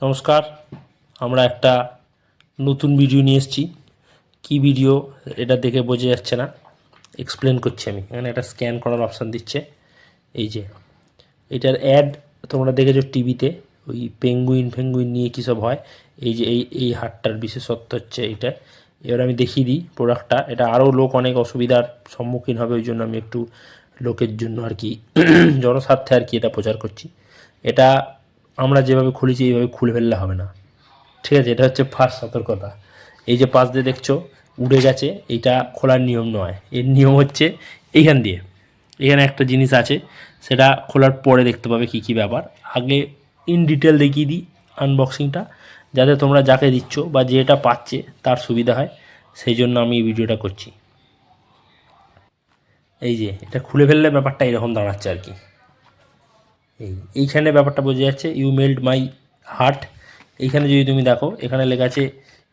নমস্কার, আমরা একটা নতুন ভিডিও নিয়ে এসেছি। কী ভিডিও এটা দেখে বোঝা যাচ্ছে না, এক্সপ্লেন করছি আমি। এখানে একটা স্ক্যান করার অপশান দিচ্ছে। এই যে এটার অ্যাড তোমরা দেখেছো টিভিতে, ওই পেঙ্গুইন নিয়ে কী সব হয়। এই যে এই হাটটার বিশেষত্ব হচ্ছে এইটা। এবার আমি দেখিয়ে দিই প্রোডাক্টটা। এটা আরও লোক অনেক অসুবিধার সম্মুখীন হবে, ওই জন্য আমি একটু লোকের জন্য আর কি জনস্বার্থে আর কি এটা প্রচার করছি। এটা আমরা যেভাবে খুলেছি এইভাবে খুলে ফেললে হবে না, ঠিক আছে? এটা হচ্ছে ফার্স্ট সতর্কতা। এই যে পাশ দিয়ে দেখছো উড়ে গেছে, এইটা খোলার নিয়ম নয়। এর নিয়ম হচ্ছে এইখান দিয়ে, এখানে একটা জিনিস আছে, সেটা খোলার পরে দেখতে পাবে কী কী ব্যাপার। আগে ইন ডিটেল দেখিয়ে দিই আনবক্সিংটা, যাতে তোমরা যাকে দিচ্ছ বা যেটা পাচ্ছে তার সুবিধা হয়, সেই জন্য আমি এই ভিডিওটা করছি। এই যে এটা খুলে ফেললে ব্যাপারটা এরকম দাঁড়াচ্ছে আর কি। এইখানে ব্যাপারটা বোঝা যাচ্ছে, ইউ মেল্ট মাই হার্ট। এইখানে যদি তুমি দেখো, এখানে লেখা আছে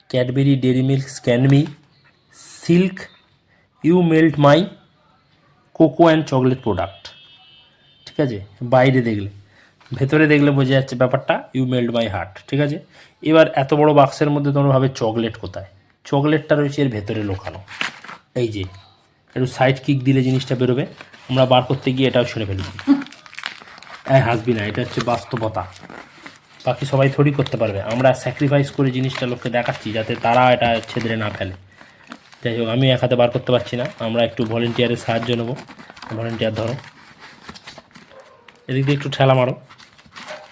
Cadbury dairy milk scan me silk you melt my cocoa and chocolate product, ঠিক আছে? বাইরে দেখলে, ভেতরে দেখলে বোঝা যাচ্ছে ব্যাপারটা ইউ মেল্ট মাই হার্ট, ঠিক আছে? এবার এত বড় বাক্সের মধ্যে তোমরা ভাবে চকলেট কোথায়? চকলেটটা রয়েছে এর ভেতরে লোকানো। এই যে একটু সাইড কিক দিলে জিনিসটা বেরোবে। আমরা বার করতে গিয়ে এটাও ছেড়ে ফেলেছি। হাসবি না, এটা হচ্ছে বাস্তবতা। বাকি সবাই থোড়ি করতে পারবে। আমরা স্যাক্রিফাইস করে জিনিসটা লোককে দেখাচ্ছি যাতে তারা এটা ছেদরে না ফেলে। যাই হোক, আমি এক হাতে বার করতে পারছি না, আমরা একটু ভলেন্টিয়ারের সাহায্য নেব। ভলেন্টিয়ার ধরো, এদিক দিয়ে একটু ঠেলা মারো।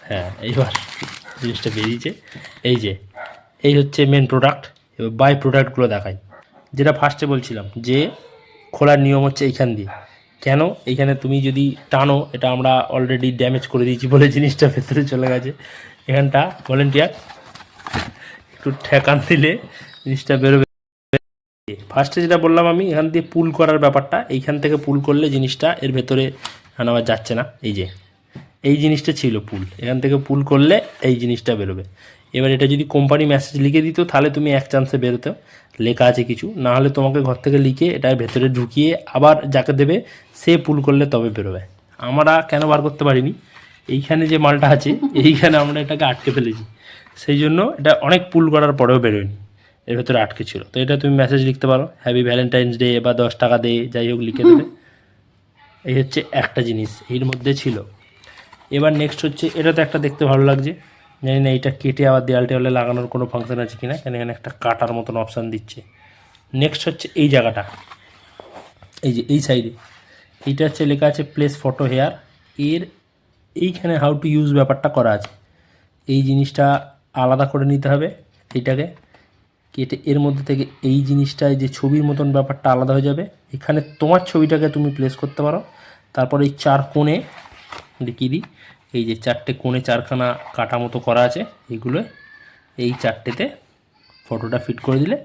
হ্যাঁ, এইবার জিনিসটা বেরিয়েছে। এই যে এই হচ্ছে মেন প্রোডাক্ট। এবার বাই প্রোডাক্টগুলো দেখাই। যেটা ফার্স্টে বলছিলাম যে খোলার নিয়ম হচ্ছে এইখান দিয়ে। কেন? এইখানে তুমি যদি টানো, এটা আমরা অলরেডি ড্যামেজ করে দিয়েছি বলে জিনিসটা ভেতরে চলে গেছে। এখানটা ভলেন্টিয়ার একটু ঠেকান দিলে জিনিসটা বেরোবে। ফার্স্টে যেটা বললাম আমি, এখান দিয়ে পুল করার ব্যাপারটা, এইখান থেকে পুল করলে জিনিসটা এর ভেতরে আবার যাচ্ছে না। এই যে এই জিনিসটা ছিল পুল, এখান থেকে পুল করলে এই জিনিসটা বেরোবে। এবার এটা যদি কোম্পানি মেসেজ লিখে দিত তাহলে তুমি এক চান্সে বেরোতে, লেখা আছে কিছু, না হলে তোমাকে ঘর থেকে লিখে এটার ভেতরে ঢুকিয়ে আবার যাকে দেবে সে পুল করলে তবে বেরোবে। আমরা কেন বার করতে পারিনি? এইখানে যে মালটা আছে এইখানে আমরা এটাকে আটকে ফেলেছি, সেই জন্য এটা অনেক পুল করার পরেও বেরোয়নি, এর ভেতরে আটকে ছিল। তো এটা তুমি মেসেজ লিখতে পারো, হ্যাপি ভ্যালেন্টাইন্স ডে বা 10 টাকা দে, যাই হোক লিখে দেবে। এই হচ্ছে একটা জিনিস এর মধ্যে ছিল। এবার নেক্সট হচ্ছে, এটা তো একটা দেখতে ভালো লাগছে, জানি না এটা কেটে আবার দেওয়াল টেওয়ালে লাগানোর কোনো ফাংশন আছে কিনা, কেন এখানে একটা কাটার মতন অপশান দিচ্ছে। নেক্সট হচ্ছে এই জায়গাটা, এই যে এই সাইডে এইটা হচ্ছে লেখা আছে প্লেস ফটো হেয়ার। এর এইখানে হাউ টু ইউজ ব্যাপারটা করা আছে। এই জিনিসটা আলাদা করে নিতে হবে, এইটাকে কেটে এর মধ্যে থেকে এই জিনিসটায় যে ছবির মতন ব্যাপারটা আলাদা হয়ে যাবে। এখানে তোমার ছবিটাকে তুমি প্লেস করতে পারো। তারপর এই চার কোণে দেখিয়ে দিই, এই যে চারটে কোণে চারখানা কাটা মতো করা আছে, এইগুলো এই চারটেতে ফটোটা ফিট করে দিলে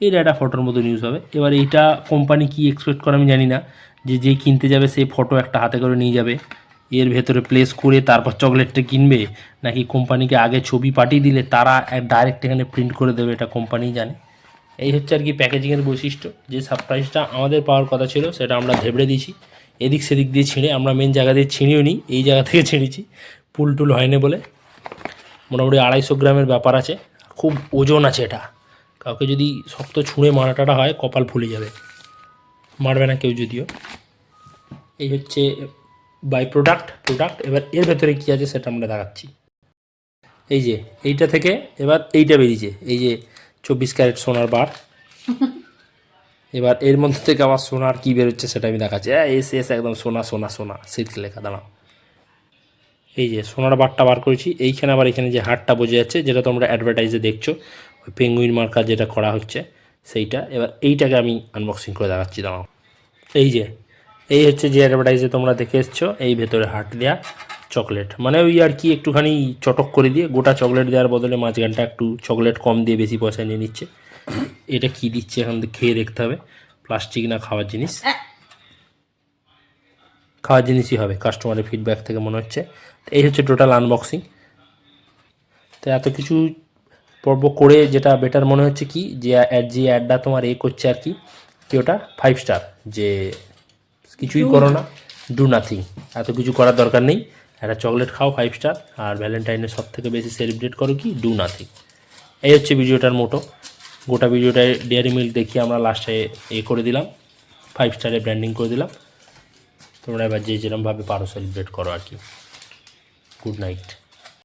এটা একটা ফটোর মতো নিউজ হবে। এবার এইটা কোম্পানি কি এক্সপেক্ট করে আমি জানি না, যে যে কিনতে যাবে সেই ফটো একটা হাতে করে নিয়ে যাবে, এর ভেতরে প্লেস করে তারপর চকলেটটা কিনবে, নাকি কোম্পানিকে আগে ছবি পাঠিয়ে দিলে তারা ডাইরেক্ট এখানে প্রিন্ট করে দেবে, এটা কোম্পানি জানে। এই হচ্ছে আর কি প্যাকেজিংয়ের বৈশিষ্ট্য। যে সারপ্রাইজটা আমাদের পাওয়ার কথা ছিল সেটা আমরা ধেবড়ে দিয়েছি, এদিক সেদিক দিয়ে ছিঁড়ে। আমরা মেন জায়গা দিয়ে ছিঁড়েও নিই, এই জায়গা থেকে ছিঁড়েছি, পুল টুল হয়নি বলে। মোটামুটি 250 গ্রামের ব্যাপার আছে, খুব ওজন আছে এটা। কাউকে যদি শক্ত ছুঁড়ে মারাটাটা হয় কপাল ফুলে যাবে, মারবে না কেউ যদিও। এই হচ্ছে বাই প্রোডাক্ট। এবার এর ভেতরে কী আছে সেটা আমরা দেখাচ্ছি। এই যে এইটা থেকে এবার এইটা বেরিয়েছে, এই যে 24 ক্যারেট সোনার বার। এবার এর মধ্যে থেকে আবার সোনার কী বেরোচ্ছে সেটা আমি দেখাচ্ছি। এস একদম সোনা সোনা সোনা সিল্ক লেখা, দাঁড়াও। এই যে সোনার বারটা বার করেছি। এইখানে আবার এখানে যে হারটা বোঝা যাচ্ছে, যেটা তোমরা অ্যাডভার্টাইজে দেখছো, ওই পেঙ্গুইন মার্কার যেটা করা হচ্ছে সেইটা। এবার এইটাকে আমি আনবক্সিং করে দেখাচ্ছি, দাঁড়াও। এই যে এই হচ্ছে যে অ্যাডভার্টাইজে তোমরা দেখে এসছো, এই ভেতরে হার্ট দেওয়া চকলেট, মানে ওই আর কি একটুখানি চটক করে দিয়ে গোটা চকলেট দেওয়ার বদলে মাঝখানটা একটু চকলেট কম দিয়ে বেশি পয়সা নিয়ে নিচ্ছে। এটা কি দিচ্ছে এখন খেয়ে দেখতে হবে, প্লাস্টিক না খাওয়ার জিনিস। খাওয়ার জিনিসই হবে, কাস্টমারের ফিডব্যাক থেকে মনে হচ্ছে। এই হচ্ছে টোটাল আনবক্সিং। তো এত কিছু পর্ব করে যেটা বেটার মনে হচ্ছে কি, যে অ্যাডটা তোমার করছে আর কি, ওটা 5 স্টার, যে কিছুই করো না, ডু নাথিং, এত কিছু করার দরকার নেই। একটা চকলেট খাও 5 স্টার, আর ভ্যালেন্টাইনের সব থেকে বেশি সেলিব্রেট করো কি, ডু নাথিং। এই হচ্ছে ভিডিওটার মোটো। গোটা ভিডিওটায় ডেয়ারি মিল্ক দেখিয়ে আমরা লাস্টে করে দিলাম, 5 স্টারে ব্র্যান্ডিং করে দিলাম। তোমরা এবার যে যেরকমভাবে পারো সেলিব্রেট করো আর কি। Good night.